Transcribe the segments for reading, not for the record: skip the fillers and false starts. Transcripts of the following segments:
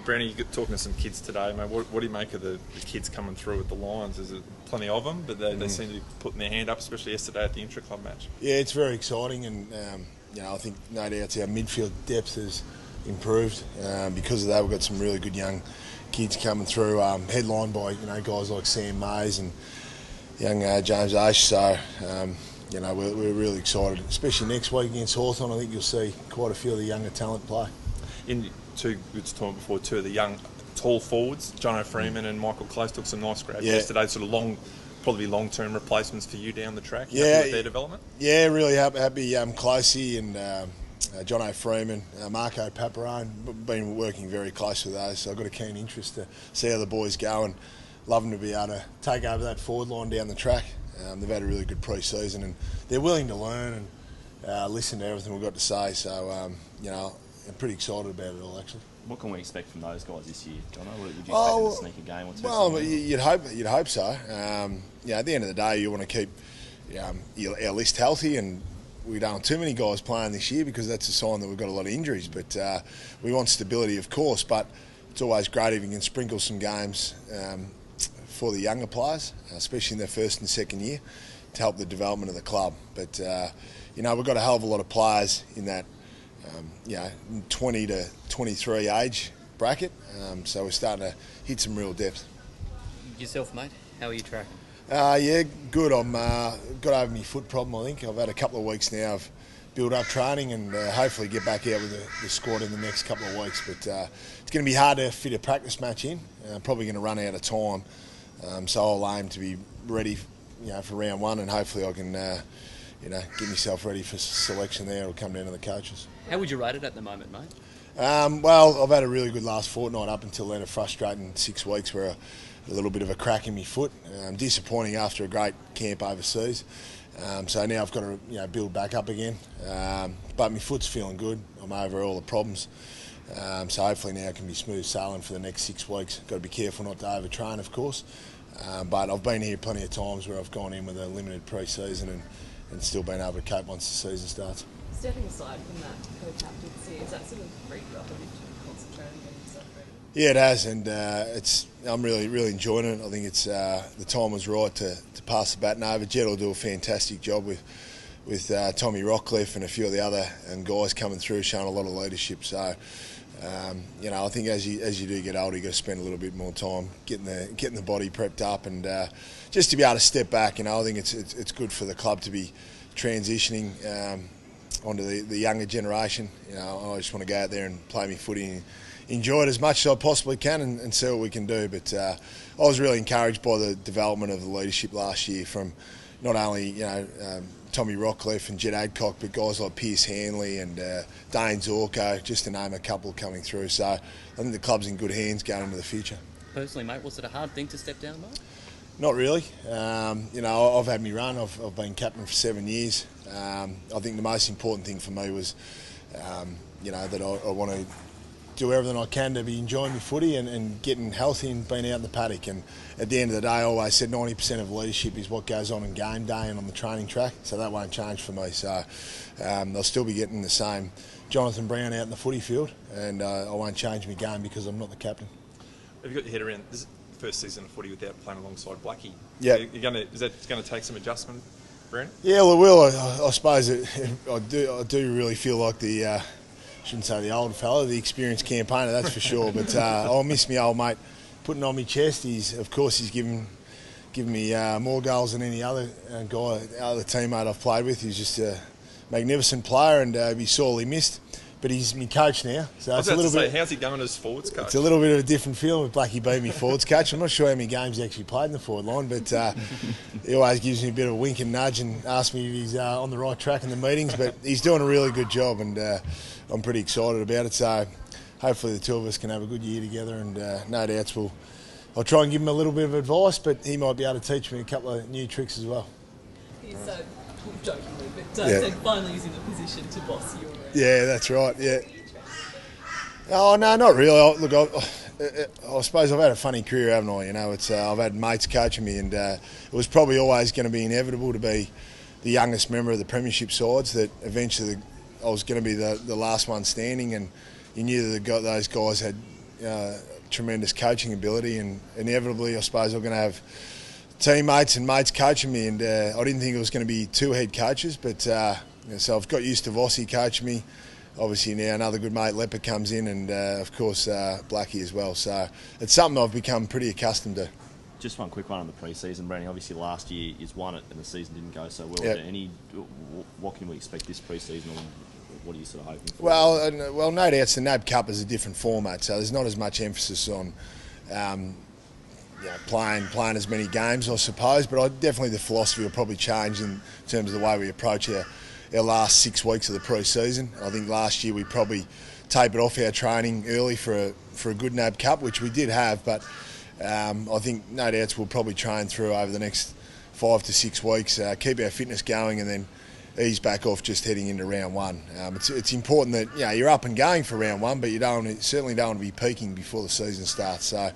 Browny, you got talking to some kids today, mate. What do you make of the kids coming through with the Lions? Is it plenty of them, but they seem to be putting their hand up, especially yesterday at the intra-club match? Yeah, it's very exciting, and I think no doubt our midfield depth has improved. Because of that, we've got some really good young kids coming through, headlined by guys like Sam Mays and young James Ash. So we're really excited, especially next week against Hawthorn. I think you'll see quite a few of the younger talent play. In two good talking before, two of the young tall forwards, Jono Freeman and Michael Close, took some nice grabs yesterday. Sort of probably long-term replacements for you down the track. Happy with their development? Yeah, really happy. Closey and Jono Freeman, Marco Paparone, been working very close with those. So I've got a keen interest to see how the boys go, and love them to be able to take over that forward line down the track. They've had a really good pre-season, and they're willing to learn and listen to everything we've got to say. So I'm pretty excited about it all, actually. What can we expect from those guys this year, Jono? Would you expect them to sneak a game or two? Well, you'd hope so. At the end of the day, you want to keep our list healthy, and we don't want too many guys playing this year because that's a sign that we've got a lot of injuries. But we want stability, of course. But it's always great if you can sprinkle some games for the younger players, especially in their first and second year, to help the development of the club. But we've got a hell of a lot of players in that 20 to 23 age bracket, so we're starting to hit some real depth. Yourself, mate, how are you tracking? Yeah, good. I'm got over my foot problem. I think I've had a couple of weeks now of build up training, and hopefully get back out with the squad in the next couple of weeks. But it's going to be hard to fit a practice match in. Probably going to run out of time, so I'll aim to be ready, for round one, and hopefully I can get myself ready for selection there. It'll come down to the coaches. How would you rate it at the moment, mate? Well, I've had a really good last fortnight up until then, a frustrating 6 weeks where a little bit of a crack in my foot. Disappointing after a great camp overseas. So now I've got to build back up again. But my foot's feeling good. I'm over all the problems. So hopefully now I can be smooth sailing for the next 6 weeks. Got to be careful not to overtrain, of course. But I've been here plenty of times where I've gone in with a limited pre-season and still been able to cope once the season starts. Stepping aside from that co-captaincy, has that sort of freed you up a bit to concentrate on getting yourself ready? Yeah, it has, and I'm really enjoying it. I think it's the time was right to pass the baton over. Jed will do a fantastic job with Tommy Rockcliffe and a few of the other guys coming through, showing a lot of leadership. So, I think as you do get older, you got to spend a little bit more time getting the body prepped up, and just to be able to step back. I think it's good for the club to be transitioning onto the younger generation. I just want to go out there and play my footy and enjoy it as much as I possibly can and see what we can do. But I was really encouraged by the development of the leadership last year from not only Tommy Rockcliffe and Jed Adcock, but guys like Pierce Hanley and Dane Zorko, just to name a couple coming through. So I think the club's in good hands going into the future. Personally, mate, was it a hard thing to step down, mate? Not really. I've had me run. I've been captain for 7 years. I think the most important thing for me was, that I want to do everything I can to be enjoying my footy and getting healthy and being out in the paddock. And at the end of the day, I always said 90% of leadership is what goes on game day and on the training track. So that won't change for me. So I'll still be getting the same Jonathan Brown out in the footy field, and I won't change my game because I'm not the captain. Have you got your head around this? First season of footy without playing alongside Blackie. Yeah, is that going to take some adjustment, Brent? Yeah, well, it will. I suppose I do really feel like the shouldn't say the old fella, the experienced campaigner, that's for sure. But I'll miss my old mate putting on my chest. He's given me more goals than any other other teammate I've played with. He's just a magnificent player, and he's sorely missed. But he's my coach now, so it's a little bit. How's he going as forwards coach? It's a little bit of a different feeling with Blackie being my forwards coach. I'm not sure how many games he actually played in the forward line, but he always gives me a bit of a wink and nudge and asks me if he's on the right track in the meetings. But he's doing a really good job, and I'm pretty excited about it. So hopefully the two of us can have a good year together, and no doubts I'll try and give him a little bit of advice, but he might be able to teach me a couple of new tricks as well. He's jokingly, but finally he's in a position to boss you around. Yeah, that's right, yeah. Oh, no, not really. Look, I suppose I've had a funny career, haven't I? I've had mates coaching me, and it was probably always going to be inevitable to be the youngest member of the premiership sides, that eventually I was going to be the last one standing, and you knew that those guys had tremendous coaching ability, and inevitably, I suppose, I'm going to have teammates and mates coaching me, and I didn't think it was going to be 2 head coaches, but so I've got used to Vossi coaching me. Obviously now another good mate, Leopard, comes in, and of course Blackie as well. So it's something I've become pretty accustomed to. Just one quick one on the pre-season, Browny. Obviously last year you won it and the season didn't go so well. Yep. What can we expect this pre-season, or what are you sort of hoping for? Well, no doubt the NAB Cup is a different format, so there's not as much emphasis on playing as many games, I suppose, but definitely the philosophy will probably change in terms of the way we approach our last 6 weeks of the pre-season. I think last year we probably tapered off our training early for a good NAB Cup, which we did have, but I think no doubts we'll probably train through over the next 5 to 6 weeks, keep our fitness going, and then ease back off just heading into round 1. It's important that you're up and going for round 1, but you certainly don't want to be peaking before the season starts. So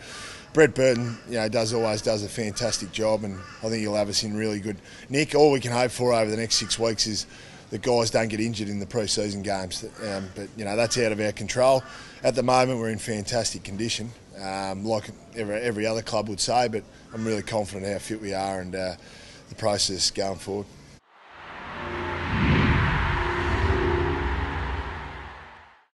Brett Burton, always does a fantastic job, and I think he'll have us in really good nick. All we can hope for over the next 6 weeks is that guys don't get injured in the pre-season games. But that's out of our control. At the moment, we're in fantastic condition, like every other club would say. But I'm really confident how fit we are and the process going forward.